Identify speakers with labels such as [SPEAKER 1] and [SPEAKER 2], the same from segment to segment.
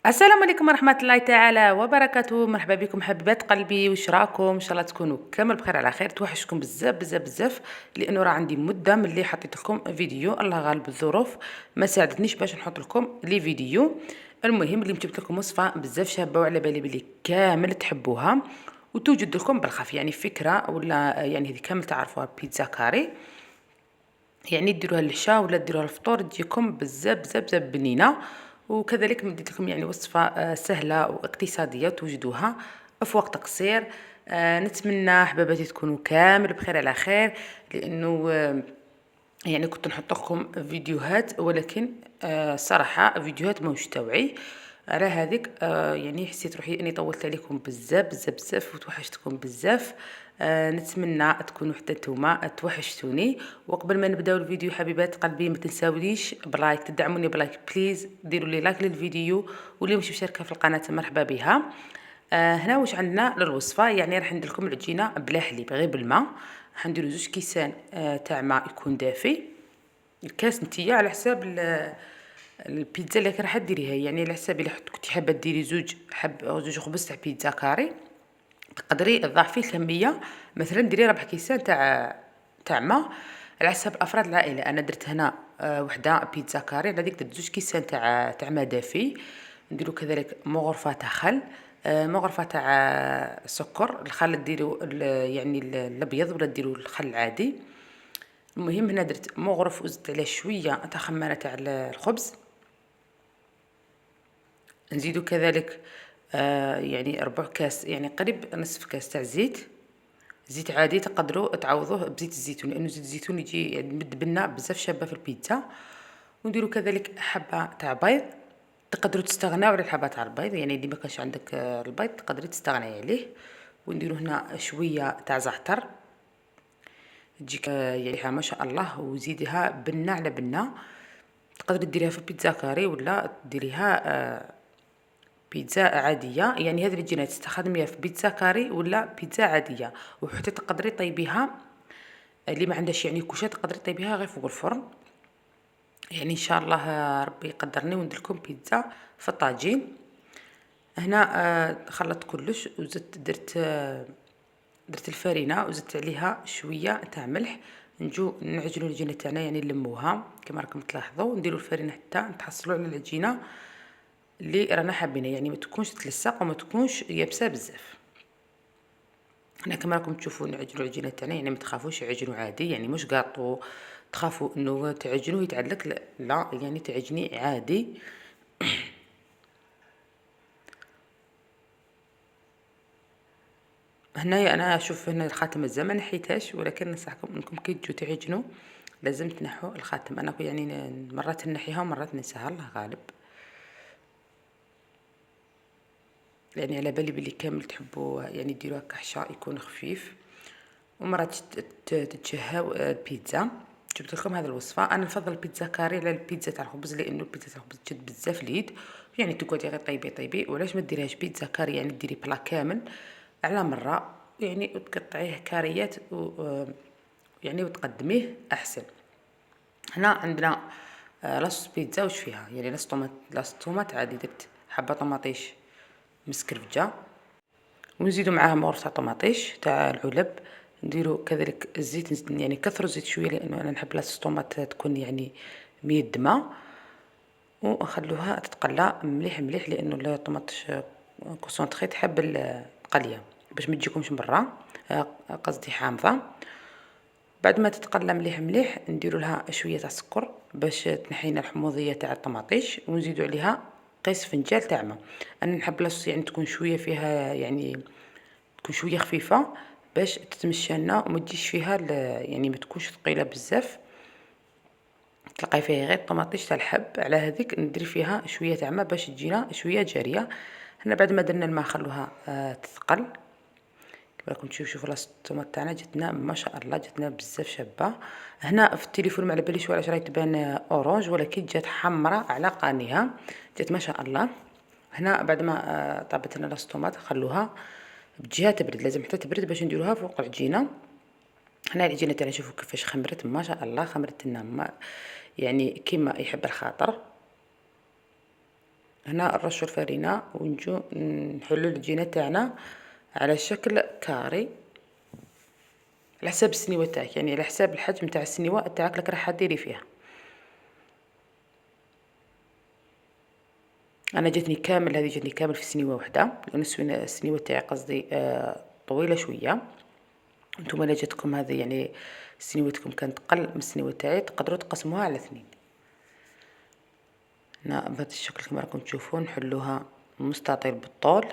[SPEAKER 1] السلام عليكم ورحمة الله تعالى وبركاته. مرحبا بكم حبيبات قلبي، واش راكم؟ ان شاء الله تكونوا كامل بخير على خير. توحشكم بزاف بزاف بزاف، لانه راه عندي مده من اللي حطيت لكم فيديو. الله غالب، الظروف ما ساعدتنيش باش نحط لكم لي فيديو. المهم اللي جبت لكم وصفه بزاف شابه وعلى بالي بلي كامل تحبوها وتوجد لكم بالخف، يعني فكره ولا يعني هذه كامل تعرفوها، بيتزا كاري. يعني ديروها للعشاء ولا ديروها للفطور، تجيكم بزاف بزاف بزاف بنينه. وكذلك مديت لكم يعني وصفه سهله واقتصاديه توجدوها في وقت قصير. نتمنى احباباتي تكونوا كامل بخير على خير، لانه يعني كنت نحط لكم فيديوهات، ولكن صراحه فيديوهات ماهوش تاوعي. على هذيك يعني حسيت روحي اني طولت عليكم بزاف بزاف بزاف وتوحشتكم بزاف. نتمنى تكونوا حتى نتوما توحشتوني. وقبل ما نبداو الفيديو حبيبات قلبي، ما تنساوليش بلايك، تدعموني بلايك بليز، ديروا لي لايك للفيديو، واللي مش مشاركه في القناه مرحبا بها. هنا واش عندنا للوصفه، يعني راح ندير لكم العجينه بلا حليب غير بالماء. راح نديروا 2 كيسان تاع ماء يكون دافي. الكاس نتيا على حساب البيتزا اللي راح ديريها، يعني على حساب الا كنتي حابه ديري زوج خبز تاع بيتزا كاري، تقدري تضاعفي الكميه. مثلا ديري 4 كيسان تاع ماء على حسب افراد العائله. انا درت هنا وحده بيتزا كاري، على ديك درت 2 كيسان تاع ماء دافي. نديرو كذلك مغرفه تاع خل، مغرفه تاع سكر. الخل ديروا يعني الابيض ولا ديروا الخل العادي. المهم هنا درت مغرف وزدت عليه شويه تاع خماره تاع الخبز. نزيدو كذلك يعني 4 كاس، يعني قريب نصف كاس تاع زيت عادي. تقدروا تعوضوه بزيت الزيتون، لانه زيت الزيتون يجي يعني مدبنا بزاف شابه في البيتزا. ونديروا كذلك حبه تاع بيض. تقدروا تستغناو على الحبه تاع البيض، يعني اللي ما كانش عندك البيض تقدري تستغني عليه. ونديروا هنا شويه تاع زعتر، تجيك يعني ما شاء الله. وزيدها بنه على بنه. تقدري ديريها في بيتزا كاري ولا ديريها بيتزا عاديه، يعني هذه العجينه تستخدميها في بيتزا كاري ولا بيتزا عاديه. وحتى تقدري طيبيها اللي ما عندهاش يعني كوشه، تقدري طيبيها غير فوق الفرن. يعني ان شاء الله ربي يقدرني وندير لكم بيتزا في الطاجين. هنا خلطت كلش وزدت درت الفرينه وزدت عليها شويه تاع ملح. نجو نعجنوا العجينه تاعنا، يعني نلموها كما راكم تلاحظوا. نديروا الفرينه حتى نتحصلوا على العجينه اللي رانا حابينها، يعني ما تكونش تلصق وما تكونش يابسه بزاف. هنا كما راكم تشوفوا نعجنوا العجينه تاعنا، يعني ما تخافوش عجنوا عادي، يعني مش قاطو تخافوا انه تعجنوا يتعلق، لا يعني تعجني عادي. هنايا انا اشوف هنا الخاتم الزمن ما نحيتهاش، ولكن ننصحكم انكم كي تجوا تعجنوا لازم تنحوا الخاتم. انا يعني مرات نحيها ومرات ننساها، الله غالب. يعني على بالي بلي كامل تحبوا يعني ديروها كحشاء يكون خفيف. ومرات تتشهاو البيتزا. جبت لكم هذه الوصفه. انا نفضل البيتزا كاري على البيتزا تاع الخبز، لانه البيتزا تاع الخبز تشد بزاف اليد، يعني تقعدي غير طيبي. وعلاش ما ديريهاش بيتزا كاري، يعني ديري بلا كامل على مره، يعني وتقطعيه كاريات يعني وتقدميه احسن. هنا عندنا لاص بيتزا. واش فيها؟ يعني لاص طوماط عادي، درت حبه طماطيش مسكرفجه، ونزيدو معاها مغرفه تاع طماطيش تاع العلب. نديرو كذلك الزيت، نزيد يعني كثروا الزيت شويه، لانه انا نحب لاص الطوماط تكون يعني ميدمه. ونخلوها تتقلى مليح مليح، لانه الطماطش كونسونطري تحب القليه باش ما تجيكمش برا، قصدي حامضه. بعد ما تتقلى مليح مليح نديروا لها شويه تاع سكر باش تنحينا الحموضيه تاع الطماطيش، ونزيدوا عليها قيس فنجان تاع ماء. انا نحب لاص يعني تكون شويه فيها، يعني تكون شويه خفيفه باش تتمشى لنا وما تجيش فيها يعني ما تكونش ثقيله بزاف. تلقاي فيها غير الطماطيش تاع الحب. على هذيك ندير فيها شويه تاع ماء باش تجينا شويه جاريه. هنا بعد ما درنا الماء خلوها تثقل. كما راكم شوفوا لاص الطوماط تاعنا جاتنا ما شاء الله، جاتنا بزاف شابه. هنا في التليفون ما على باليش علاش راهي تبان اورانج، ولكن جات حمراء على قانيها، جات ما شاء الله. هنا بعد ما طابت لنا لاص الطوماط خلوها بجهه تبرد، لازم حتى تبرد باش نديروها فوق العجينه. هنا العجينه تاعنا شوفوا كيفاش خمرت ما شاء الله، خمرت لنا يعني كيما يحب الخاطر. هنا نرشوا الفرينه ونجو نحلوا العجينه تاعنا على شكل كاري على حساب السنيوه تاعك، يعني على حساب الحجم تاع السنيوه تاعك اللي راح ديري فيها. انا جاتني كامل، هذه جاتني كامل في سنيوه واحده، لان السنيوه تاعي قصدي طويله شويه. نتوما الا جاتكم هذه يعني سنيوتكم كانت قل من السنيوه تاعي تقدروا تقسموها على 2. هنا بهذا الشكل كما راكم تشوفون نحلوها مستطيل بالطول.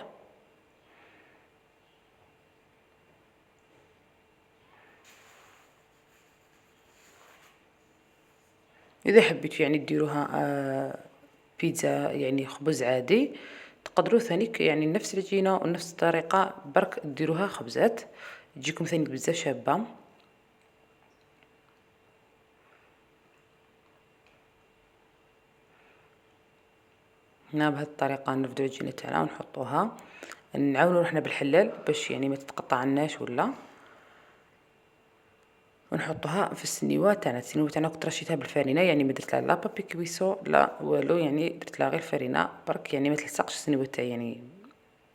[SPEAKER 1] اذا حبيتوا يعني ديروها بيتزا يعني خبز عادي، تقدروا ثانيك يعني نفس العجينه ونفس الطريقه برك ديروها خبزات تجيكم ثاني بزاف شابه. هنا بهذه الطريقه نرفدوا العجينه تاعنا ونحطوها، نعاونوا روحنا بالحلال باش يعني ما تتقطعناش ولا، ونحطوها في السنيوه تاعنا. السنيوه تاعنا كنت رشيتها بالفرينه، يعني ما درت لها لا بابي كويسو لا والو، يعني درت لها غير الفرينه برك يعني ما تلصقش السنيوه تاعي، يعني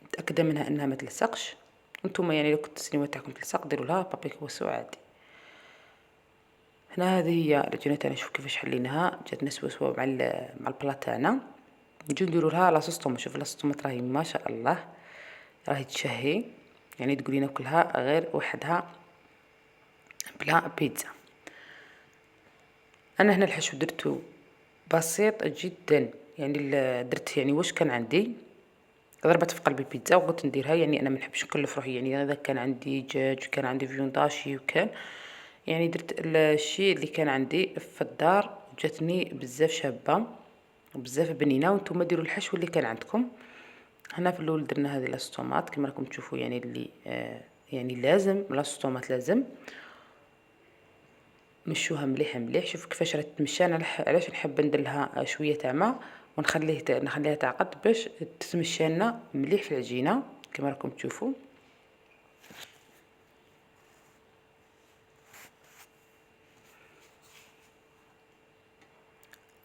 [SPEAKER 1] متاكده منها انها ما تلصقش. نتوما يعني لو كنت السنيوه تاعكم تلصق ديروا لها بابي كويسو عادي. هنا هذه هي العجينه تاعنا، شوف كيفاش حليناها جاتنا سوا مع البلا تاعنا. نجيو نديروا لها لاصوص طوماط. شوف لاصوص الطوماط راهي ما شاء الله راهي تشهي، يعني تقولي ناكلها غير وحدها بلا بيتزا. انا هنا الحشو درتو بسيط جدا، يعني درت يعني واش كان عندي ضربت في قلب البيتزا وقلت نديرها. يعني انا ما نحبش نكلف روحي، يعني اذا كان عندي دجاج وكان عندي فيونداشي وكان يعني درت الشيء اللي كان عندي في الدار، جاتني بزاف شابه وبزاف بنينه. وانتم ديروا الحشو اللي كان عندكم. هنا في الاول درنا هذه لاصوص كما راكم تشوفوا، يعني اللي يعني لازم لاصوص لازم مشوها مليح مليح. شوف كيفاش راه تمشى. انا علاش نحب ندير لها شويه تاع ماء نخليها تعقد باش تتمشى لنا مليح في العجينه كما راكم تشوفوا.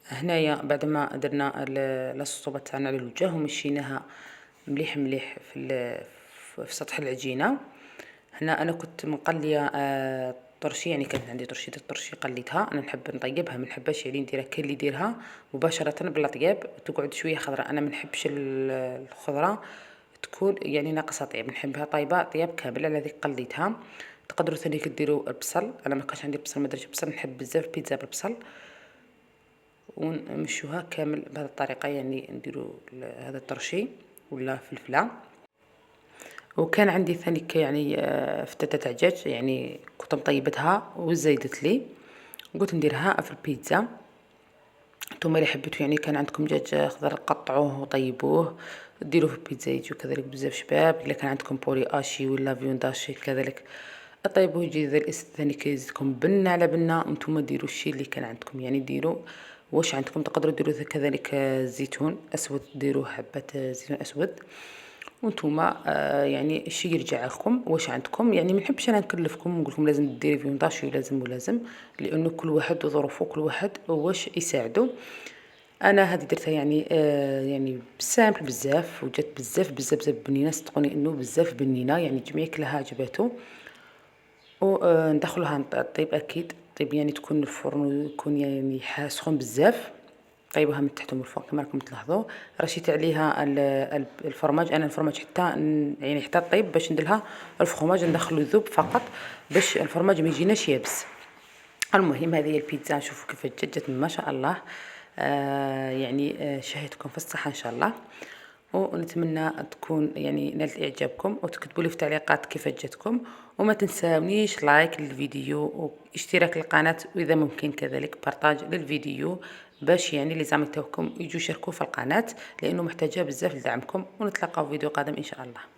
[SPEAKER 1] هنايا بعد ما درنا لاصوص تاعنا على الوجه ومشيناها مليح مليح في سطح العجينه. هنا انا كنت مقليه طرشي، يعني كانت عندي طرشيه الطرشي قليتها. انا نحب نطيبها، ما نحبش يعني نديرها كاين اللي يديرها مباشره بلا طياب تقعد شويه خضراء. انا ما نحبش الخضره تكون يعني ناقصه طياب، نحبها طايبه طياب كامل. على ذيك قليتها. تقدروا ثاني ديروا البصل، انا ما كانش عندي البصل ما درتش بصل، نحب بزاف البيتزا بالبصل. ونمشوها كامل بهذه الطريقه، يعني نديروا هذا الطرشي ولا فلفله. وكان عندي ثاني يعني فتة تاع دجاج، يعني كنت مطيبتها وزيدت لي قلت نديرها في البيتزا. نتوما اللي حبيتوا يعني كان عندكم دجاج خضر قطعوه وطيبوه ديروه في البيتزا يجيو كذلك بزاف شباب. الا كان عندكم بوري اشي ولا فيونداشي كذلك طيبوه يجي ذا الاسم ثاني كيزيدكم بنه على بنه. نتوما ديروا الشيء اللي كان عندكم، يعني ديروا واش عندكم. تقدروا ديروا كذلك زيتون اسود، ديروا حبه زيتون اسود. وانتوما يعني الشيء يرجع لكم واش عندكم. يعني ما نحبش انا نكلفكم ونقول لكم لازم ديري فيونداشي ولازم لانه كل واحد وظروفه كل واحد واش يساعده. انا هذه درتها يعني يعني سامبل بزاف وجات بزاف بنينه. صدقوني انه بزاف بنينه، يعني الجميع كلها عجبته. وندخلوها طيب اكيد طيب، يعني تكون الفرن يكون يعني سخون بزاف. طيبوها من تحت ومن الفوق كما راكم تلاحظوا. رشيت عليها الفرماج. انا الفرماج حتى يعني حتى طيب باش نديرها الفرماج ندخلو يذوب فقط باش الفرماج ما يجيناش يابس. المهم هذه هي البيتزا. شوفوا كيف جات ما شاء الله. يعني شهيتكم في الصحه ان شاء الله، ونتمنى تكون يعني نالت اعجابكم. وتكتبوا لي في التعليقات كيف جاتكم، وما تنساونيش لايك للفيديو واشتراك للقناه، واذا ممكن كذلك بارطاج للفيديو باش يعني اللي زعما تاعكم يجوا يشاركوا في القناه، لانه محتاجه بزاف لدعمكم. ونتلاقاو في فيديو قادم ان شاء الله.